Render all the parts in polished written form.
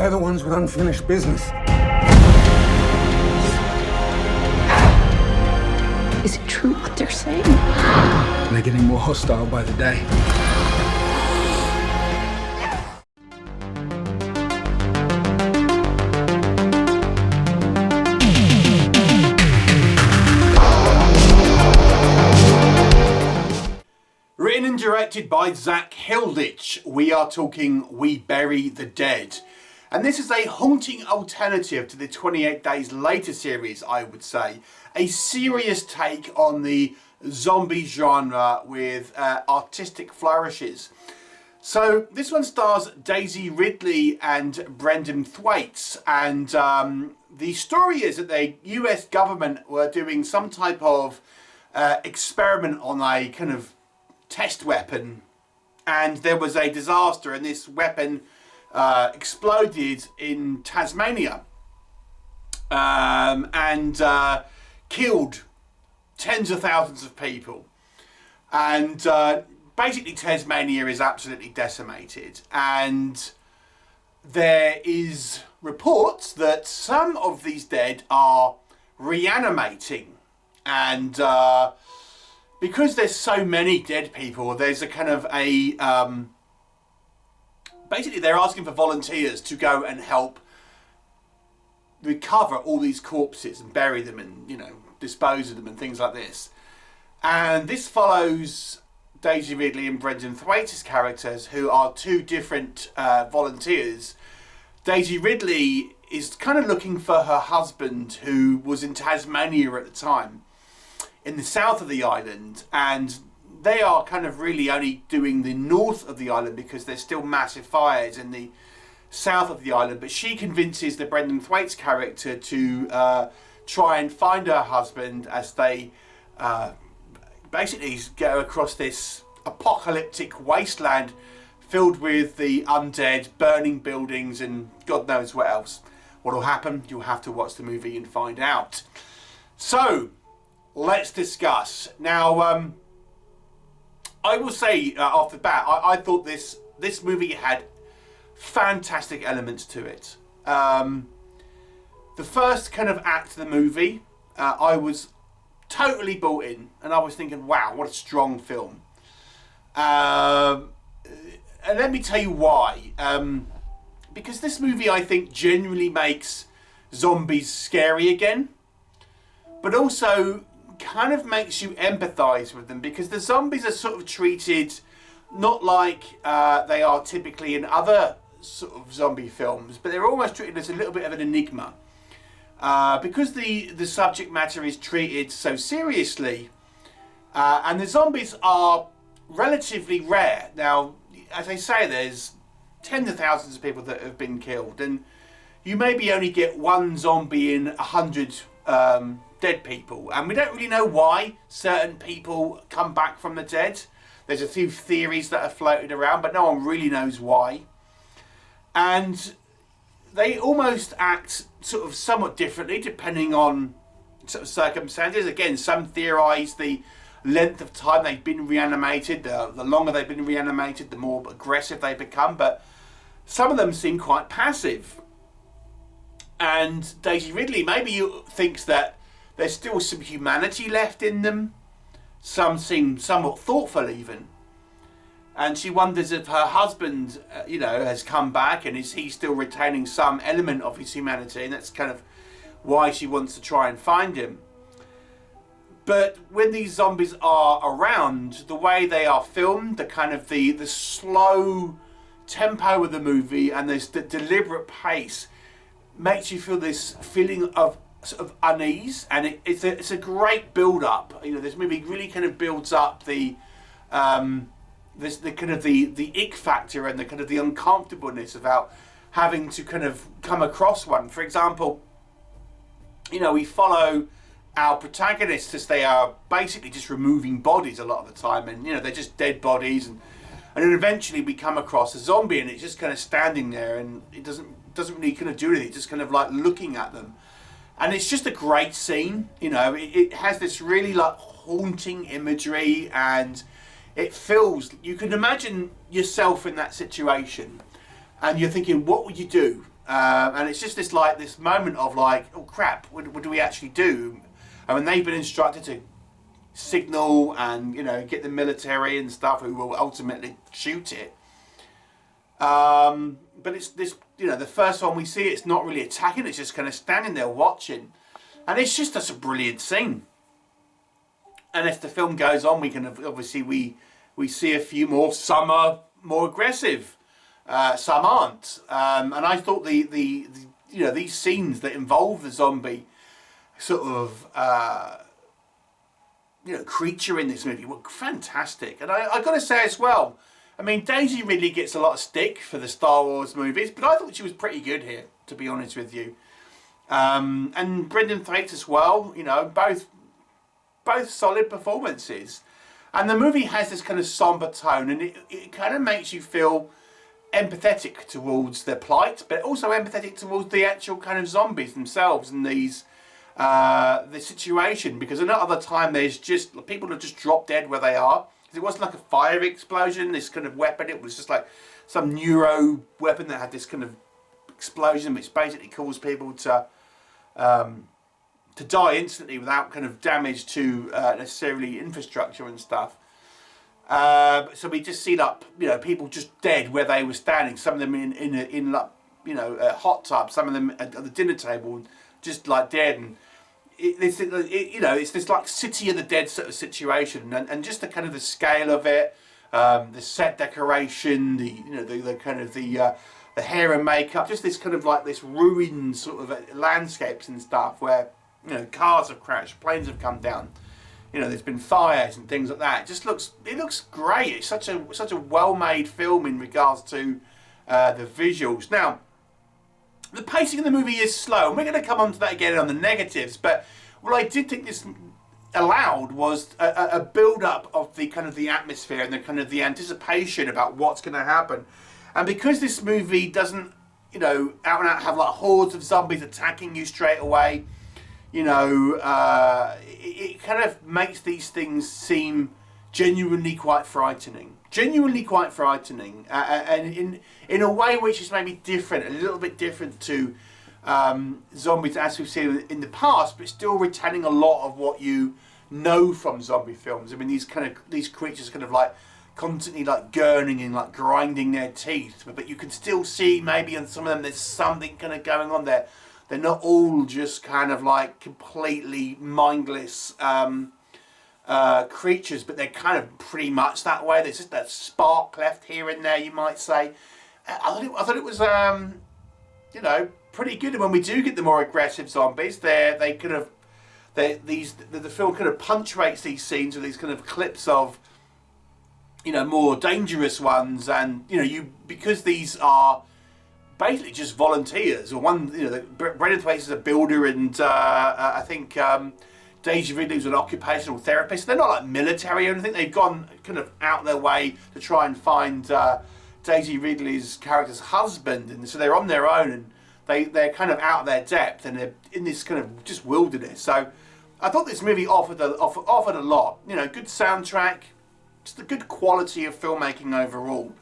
They're the ones with unfinished business. Is it true what they're saying? They're getting more hostile by the day. Written and directed by Zak Hilditch, we are talking We Bury the Dead. And this is a haunting alternative to the 28 Days Later series, I would say. A serious take on the zombie genre with artistic flourishes. So this one stars Daisy Ridley and Brenton Thwaites, and the story is that the US government were doing some type of experiment on a kind of test weapon, and there was a disaster, and this weapon exploded in Tasmania and killed tens of thousands of people, and basically Tasmania is absolutely decimated, and there is reports that some of these dead are reanimating, and because there's so many dead people, there's a kind of a basically they're asking for volunteers to go and help recover all these corpses and bury them and, you know, dispose of them and things like this. And this follows Daisy Ridley and Brenton Thwaites' characters, who are two different volunteers. Daisy Ridley is kind of looking for her husband, who was in Tasmania at the time, in the south of the island, and they are kind of really only doing the north of the island because there's still massive fires in the south of the island. But she convinces the Brenton Thwaites character to try and find her husband as they basically go across this apocalyptic wasteland filled with the undead, burning buildings, and God knows what else. What will happen? You'll have to watch the movie and find out. So let's discuss. Now, I will say off the bat, I thought this movie had fantastic elements to it. The first kind of act of the movie, I was totally bought in, and I was thinking, wow, what a strong film. And let me tell you why. Because this movie, I think, genuinely makes zombies scary again, but also kind of makes you empathise with them, because the zombies are sort of treated not like they are typically in other sort of zombie films, but they're almost treated as a little bit of an enigma. Because the subject matter is treated so seriously, and the zombies are relatively rare. Now, as I say, there's tens of thousands of people that have been killed, and you maybe only get one zombie in 100 dead people, and we don't really know why certain people come back from the dead. There's a few theories that are floated around, but no one really knows why. And they almost act sort of somewhat differently depending on sort of circumstances. Again, some theorise the length of time they've been reanimated. The longer they've been reanimated, the more aggressive they become. But some of them seem quite passive. And Daisy Ridley maybe thinks that there's still some humanity left in them. Some seem somewhat thoughtful even. And she wonders if her husband, has come back, and is he still retaining some element of his humanity, and that's kind of why she wants to try and find him. But when these zombies are around, the way they are filmed, the kind of the slow tempo of the movie and this deliberate pace makes you feel this feeling of sort of unease, and it's a great build up. This movie really kind of builds up the kind of the ick factor and the kind of the uncomfortableness about having to kind of come across one. For example, we follow our protagonists as they are basically just removing bodies a lot of the time, and they're just dead bodies, and then eventually we come across a zombie, and it's just kind of standing there, and it doesn't really kind of do anything, just kind of like looking at them. And it's just a great scene. It has this really like haunting imagery, and it feels, you can imagine yourself in that situation, and you're thinking, what would you do? And it's just this moment of like, oh crap, what do we actually do? I mean, they've been instructed to signal and, you know, get the military and stuff who will ultimately shoot it. But it's this, you know, the first one we see, it's not really attacking, it's just kind of standing there watching. And it's just such a brilliant scene. And as the film goes on, we can obviously, we see a few more. Some are more aggressive, some aren't. And I thought the you know, these scenes that involve the zombie sort of you know, creature in this movie were fantastic. And I got to say as well, I mean, Daisy Ridley gets a lot of stick for the Star Wars movies, but I thought she was pretty good here, to be honest with you. And Brenton Thwaites as well, you know, both solid performances. And the movie has this kind of somber tone, and it kind of makes you feel empathetic towards their plight, but also empathetic towards the actual kind of zombies themselves and these the situation, because another time there's just people have just dropped dead where they are. It wasn't like a fire explosion, this kind of weapon, it was just like some neuro weapon that had this kind of explosion which basically caused people to die instantly without kind of damage to necessarily infrastructure and stuff. So we just see like, you know, people just dead where they were standing. Some of them in like, you know, a hot tub. Some of them at the dinner table, just like dead. And you know, it's this like City of the Dead sort of situation, and just the kind of the scale of it, the set decoration, the kind of the hair and makeup, just this kind of like this ruined sort of landscapes and stuff where, you know, cars have crashed, planes have come down, you know, there's been fires and things like that. It looks great. It's such a well-made film in regards to the visuals. Now, the pacing of the movie is slow, and we're going to come on to that again on the negatives, but what I did think this allowed was a build-up of the kind of the atmosphere and the kind of the anticipation about what's going to happen. And because this movie doesn't, you know, out and out have like hordes of zombies attacking you straight away, you know, it kind of makes these things seem genuinely quite frightening. And in a way which is maybe different, a little bit different to zombies as we've seen in the past, but still retaining a lot of what you know from zombie films. I mean, these creatures kind of like constantly like gurning and like grinding their teeth, but you can still see maybe on some of them there's something kind of going on there. They're not all just kind of like completely mindless creatures, but they're kind of pretty much that way. There's just that spark left here and there, you might say. I thought it was you know, pretty good. And when we do get the more aggressive zombies, the film kind of punctuates these scenes with these kind of clips of, you know, more dangerous ones. And, you know, because these are basically just volunteers, or one, you know, Brenton Thwaites is a builder, and I think Daisy Ridley was an occupational therapist. They're not like military or anything. They've gone kind of out their way to try and find Daisy Ridley's character's husband, and so they're on their own, and they're kind of out of their depth, and they're in this kind of just wilderness. So I thought this movie offered a lot. You know, good soundtrack, just a good quality of filmmaking overall.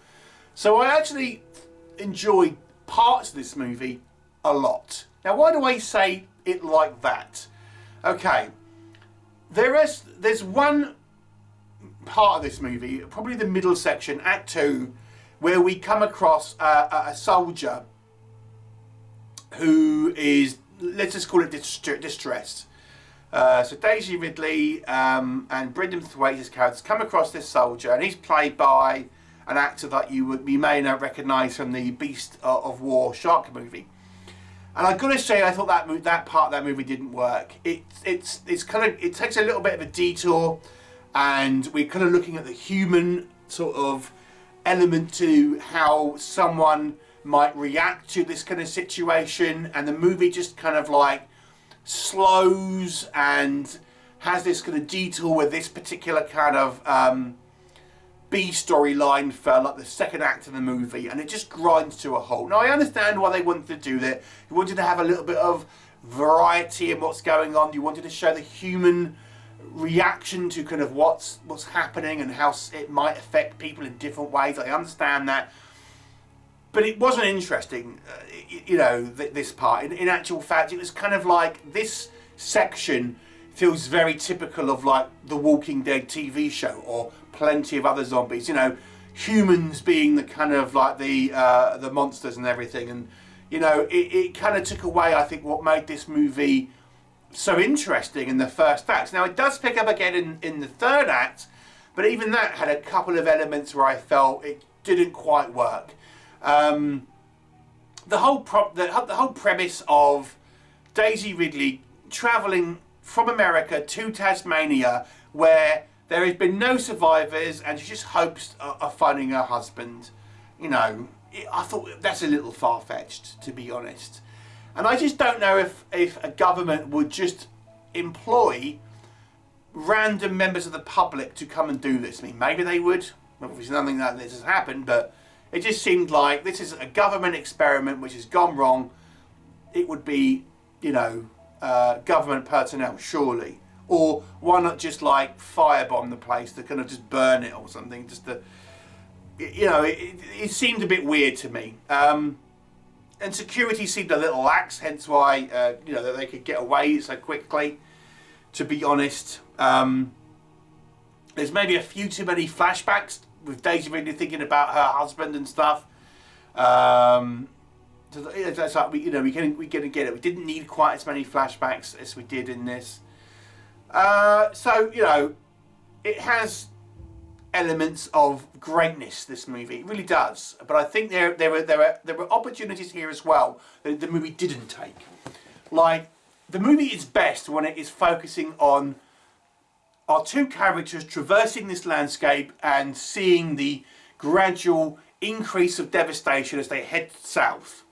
So I actually enjoyed parts of this movie a lot. Now, why do I say it like that? Okay, there's one part of this movie, probably the middle section, Act 2, where we come across a soldier who is, let's just call it distressed. So Daisy Ridley and Brenton Thwaites' characters come across this soldier, and he's played by an actor that you may not recognise from the Beast of War shark movie. And I've got to say, I thought that part of that movie didn't work. It takes a little bit of a detour, and we're kind of looking at the human sort of element to how someone might react to this kind of situation, and the movie just kind of like slows and has this kind of detour with this particular kind of B storyline for like the second act of the movie, and it just grinds to a halt. Now I understand why they wanted to do that. You wanted to have a little bit of variety in what's going on. You wanted to show the human reaction to kind of what's happening and how it might affect people in different ways. I understand that. But it wasn't interesting, you know, this part. In actual fact, it was kind of like this section feels very typical of like the Walking Dead TV show or plenty of other zombies. You know, humans being the kind of like the monsters and everything. And you know, it kind of took away, I think, what made this movie so interesting in the first act. Now it does pick up again in the third act, but even that had a couple of elements where I felt it didn't quite work. The whole premise of Daisy Ridley travelling from America to Tasmania, where there has been no survivors, and she just hopes of finding her husband. You know, I thought that's a little far-fetched, to be honest. And I just don't know if a government would just employ random members of the public to come and do this. I mean, maybe they would. Obviously, nothing like this has happened, but it just seemed like this is a government experiment which has gone wrong. It would be, you know, government personnel, surely. Or why not just like firebomb the place to kind of just burn it or something, just to, you know, it seemed a bit weird to me. And security seemed a little lax, hence why, you know, that they could get away so quickly, to be honest. There's maybe a few too many flashbacks with Daisy Ridley thinking about her husband and stuff. That's like, you know, we can get it. We didn't need quite as many flashbacks as we did in this. So, you know, it has elements of greatness, this movie. It really does. But I think there were opportunities here as well that the movie didn't take. Like, the movie is best when it is focusing on our two characters traversing this landscape and seeing the gradual increase of devastation as they head south.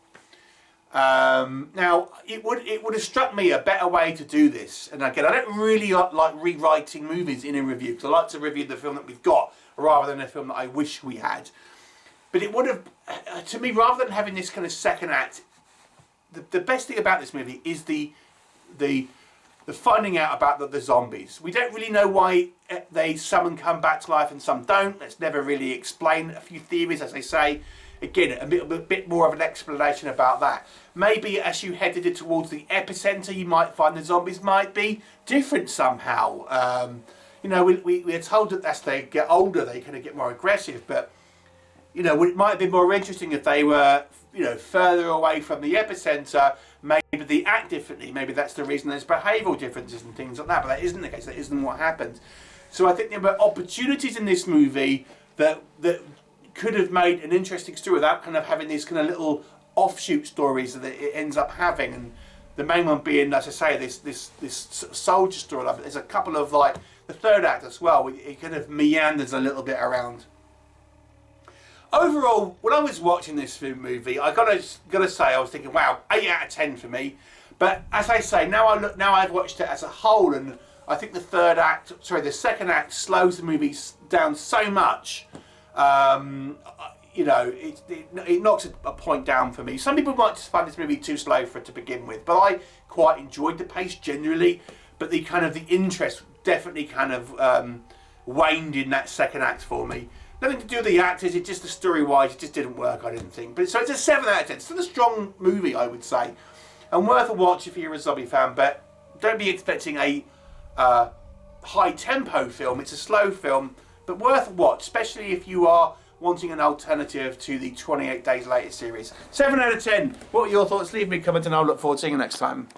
Now, it would have struck me a better way to do this. And again, I don't really like rewriting movies in a review, because I like to review the film that we've got rather than a film that I wish we had. But it would have, to me, rather than having this kind of second act, the best thing about this movie is the finding out about the zombies. We don't really know why some come back to life and some don't. That's never really explained. A few theories, as I say. Again, a bit more of an explanation about that. Maybe as you headed towards the epicenter, you might find the zombies might be different somehow. You know, we are told that as they get older, they kind of get more aggressive. But, you know, it might have been more interesting if they were, you know, further away from the epicenter. Maybe they act differently. Maybe that's the reason there's behavioural differences and things like that. But that isn't the case. That isn't what happens. So I think there were opportunities in this movie that could have made an interesting story without kind of having these kind of little offshoot stories that it ends up having. And the main one being, as I say, this soldier story. Like, there's a couple of, like, the third act as well. It kind of meanders a little bit around. Overall, when I was watching this movie, I gotta say, I was thinking, wow, 8 out of 10 for me. But as I say, now I've watched it as a whole, and I think the second act slows the movie down so much. You know, it knocks a point down for me. Some people might just find this movie too slow for it to begin with, but I quite enjoyed the pace generally. But the interest definitely kind of waned in that second act for me. Nothing to do with the actors, it just, the story-wise, it just didn't work, I didn't think. But so it's a 7 out of 10. It's still a strong movie, I would say. And worth a watch if you're a zombie fan, but don't be expecting a high-tempo film. It's a slow film, but worth a watch, especially if you are wanting an alternative to the 28 Days Later series. 7 out of 10. What are your thoughts? Leave me a comment and I'll look forward to seeing you next time.